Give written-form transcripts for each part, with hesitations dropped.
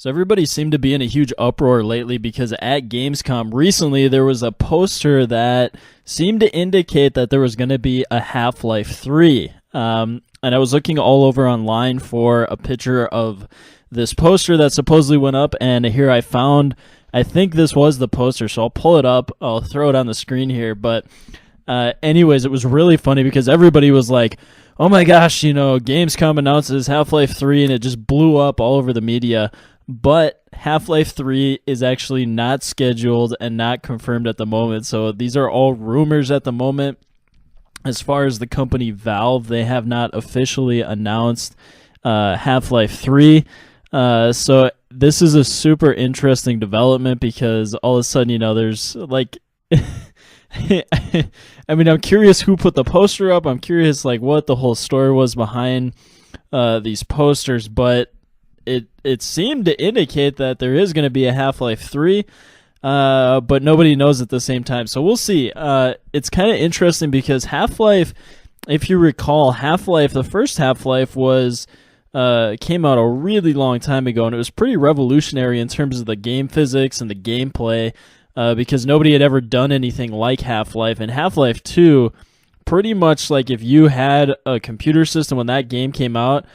So everybody seemed to be in a huge uproar lately because at Gamescom recently there was a poster that seemed to indicate that there was going to be a Half-Life 3. And I was looking all over online for a picture of this poster that supposedly went up, and here I found, I think this was the poster, so I'll pull it up. I'll throw it on the screen here. But anyways, it was really funny because everybody was like, oh my gosh, Gamescom announces Half-Life 3, and it just blew up all over the media. But Half-Life 3 is actually not scheduled and not confirmed at the moment. So these are all rumors at the moment. As far as the company Valve, they have not officially announced Half-Life 3. So this is a super interesting development because all of a sudden, there's like... I mean, I'm curious who put the poster up. I'm curious what the whole story was behind these posters, but it seemed to indicate that there is going to be a Half-Life 3, but nobody knows at the same time. So we'll see. It's kind of interesting because Half-Life, if you recall, the first Half-Life came out a really long time ago, and it was pretty revolutionary in terms of the game physics and the gameplay, because nobody had ever done anything like Half-Life. And Half-Life 2, pretty much if you had a computer system when that game came out,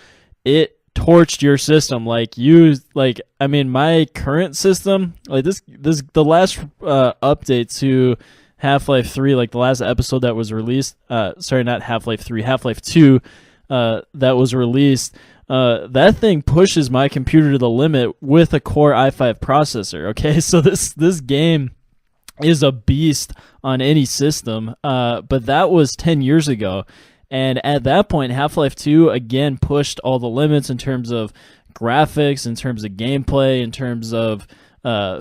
it torched your system. My current system, the last update to Half-Life 3, the last episode that was released, sorry, not Half-Life 3, Half-Life 2, that was released, that thing pushes my computer to the limit with a Core i5 processor. Okay, so this game is a beast on any system, but that was 10 years ago. And at that point, Half-Life 2, again, pushed all the limits in terms of graphics, in terms of gameplay, in terms of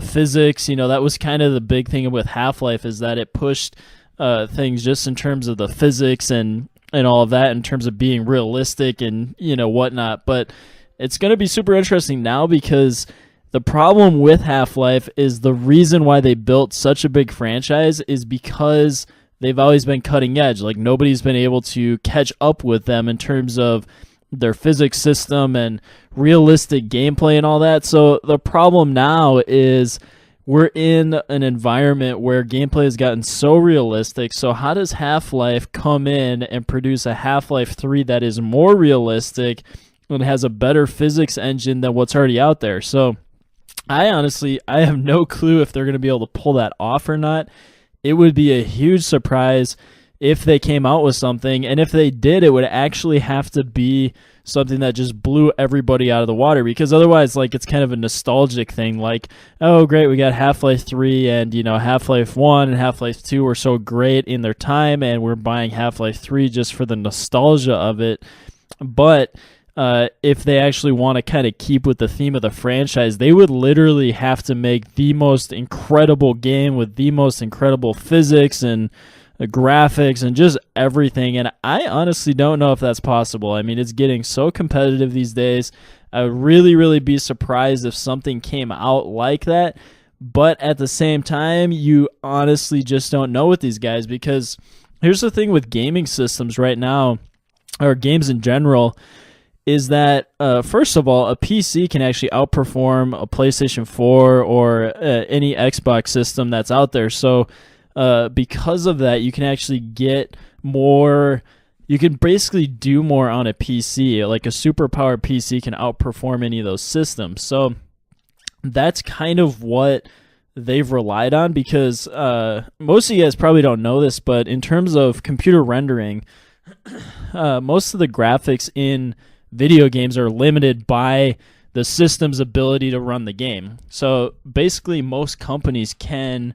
physics. That was kind of the big thing with Half-Life, is that it pushed things just in terms of the physics and all of that, in terms of being realistic and, whatnot. But it's going to be super interesting now because the problem with Half-Life is the reason why they built such a big franchise is because they've always been cutting edge. Nobody's been able to catch up with them in terms of their physics system and realistic gameplay and all that. So the problem now is we're in an environment where gameplay has gotten so realistic. So how does Half-Life come in and produce a Half-Life 3 that is more realistic and has a better physics engine than what's already out there? So I have no clue if they're going to be able to pull that off or not. It would be a huge surprise if they came out with something, and if they did, it would actually have to be something that just blew everybody out of the water, because otherwise, it's kind of a nostalgic thing, oh, great, we got Half-Life 3, and, Half-Life 1 and Half-Life 2 were so great in their time, and we're buying Half-Life 3 just for the nostalgia of it. But if they actually want to kind of keep with the theme of the franchise, they would literally have to make the most incredible game with the most incredible physics and graphics and just everything. And I honestly don't know if that's possible. I mean, it's getting so competitive these days. I would really, really be surprised if something came out like that. But at the same time, you honestly just don't know with these guys, because here's the thing with gaming systems right now, or games in general, is that, first of all, a PC can actually outperform a PlayStation 4 or any Xbox system that's out there. So because of that, you can actually get more, you can basically do more on a PC. A superpowered PC can outperform any of those systems. So that's kind of what they've relied on, because most of you guys probably don't know this, but in terms of computer rendering, most of the graphics in video games are limited by the system's ability to run the game. So basically, most companies can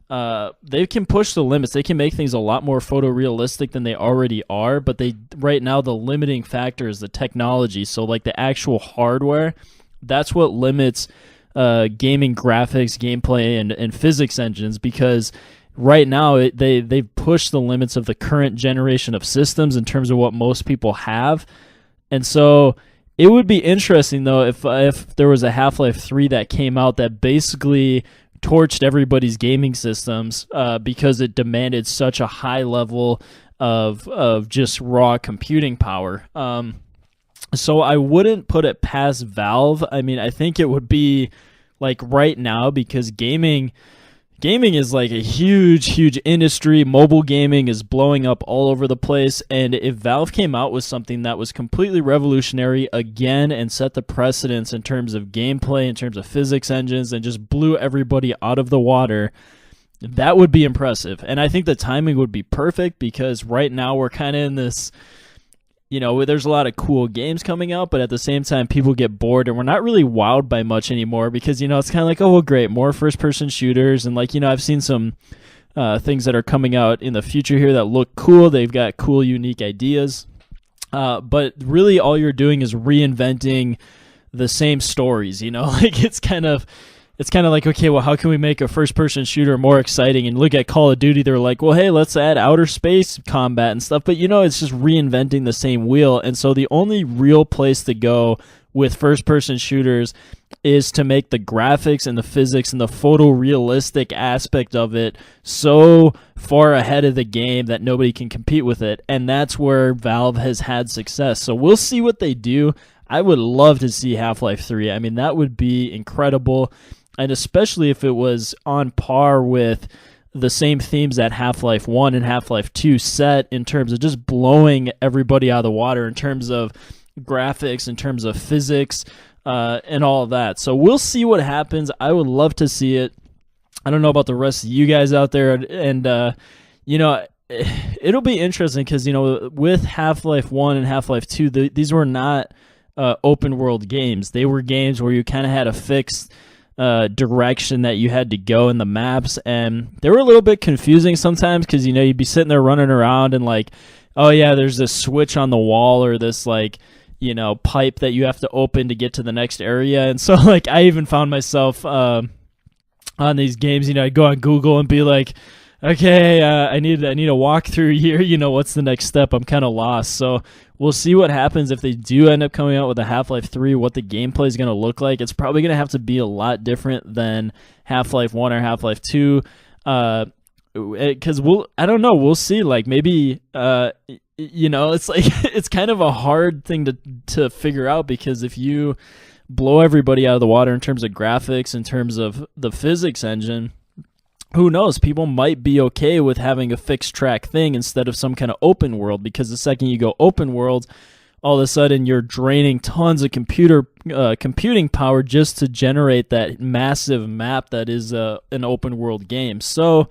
push the limits. They can make things a lot more photorealistic than they already are, but right now the limiting factor is the technology. So the actual hardware, that's what limits gaming graphics, gameplay, and physics engines, because right now they've pushed the limits of the current generation of systems in terms of what most people have. And so it would be interesting, though, if there was a Half-Life 3 that came out that basically torched everybody's gaming systems because it demanded such a high level of just raw computing power. So I wouldn't put it past Valve. I mean, I think it would be like right now, because gaming is like a huge industry. Mobile gaming is blowing up all over the place, and if Valve came out with something that was completely revolutionary again and set the precedence in terms of gameplay, in terms of physics engines, and just blew everybody out of the water, that would be impressive. And I think the timing would be perfect, because right now we're kind of in this, there's a lot of cool games coming out, but at the same time, people get bored, and we're not really wowed by much anymore, because, it's kind of like, oh, well, great, more first-person shooters, and, like, I've seen some things that are coming out in the future here that look cool. They've got cool, unique ideas, but really all you're doing is reinventing the same stories, like, it's kind of like, okay, well, how can we make a first-person shooter more exciting? And look at Call of Duty, they're like, well, hey, let's add outer space combat and stuff. But, it's just reinventing the same wheel. And so the only real place to go with first-person shooters is to make the graphics and the physics and the photorealistic aspect of it so far ahead of the game that nobody can compete with it. And that's where Valve has had success. So we'll see what they do. I would love to see Half-Life 3. I mean, that would be incredible. And especially if it was on par with the same themes that Half-Life 1 and Half-Life 2 set, in terms of just blowing everybody out of the water, in terms of graphics, in terms of physics, and all of that. So we'll see what happens. I would love to see it. I don't know about the rest of you guys out there. And, it'll be interesting because, with Half-Life 1 and Half-Life 2, these were not open world games. They were games where you kind of had a fixed direction that you had to go in the maps, and they were a little bit confusing sometimes, because you'd be sitting there running around and like, oh yeah, there's this switch on the wall, or this like pipe that you have to open to get to the next area. And so like I even found myself on these games, I'd go on Google and be like, okay, I need a walkthrough here. What's the next step? I'm kind of lost. So we'll see what happens if they do end up coming out with a Half-Life 3, what the gameplay is going to look like. It's probably going to have to be a lot different than Half-Life 1 or Half-Life 2. Because I don't know. We'll see. Like maybe, it's like, it's kind of a hard thing to figure out, because if you blow everybody out of the water in terms of graphics, in terms of the physics engine, who knows? People might be okay with having a fixed track thing instead of some kind of open world, because the second you go open world, all of a sudden you're draining tons of computing power just to generate that massive map that is an open world game. So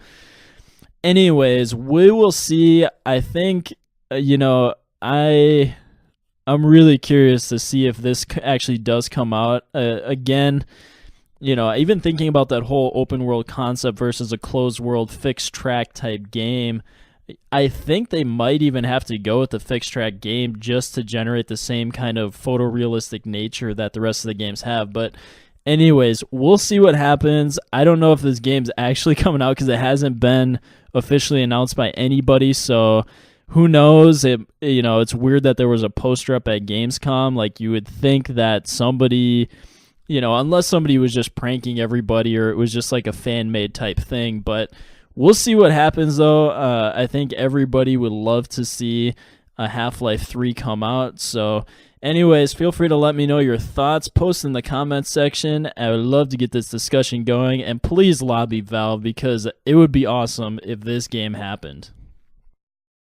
anyways, we will see. I think, I'm really curious to see if this actually does come out. Again, even thinking about that whole open world concept versus a closed world fixed track type game, I think they might even have to go with the fixed track game just to generate the same kind of photorealistic nature that the rest of the games have. But anyways, we'll see what happens. I don't know if this game's actually coming out, because it hasn't been officially announced by anybody. So who knows? It's weird that there was a poster up at Gamescom. Like, you would think that somebody, unless somebody was just pranking everybody, or it was just like a fan-made type thing. But we'll see what happens, though. I think everybody would love to see a Half-Life 3 come out. So anyways, feel free to let me know your thoughts. Post in the comments section. I would love to get this discussion going. And please lobby Valve, because it would be awesome if this game happened.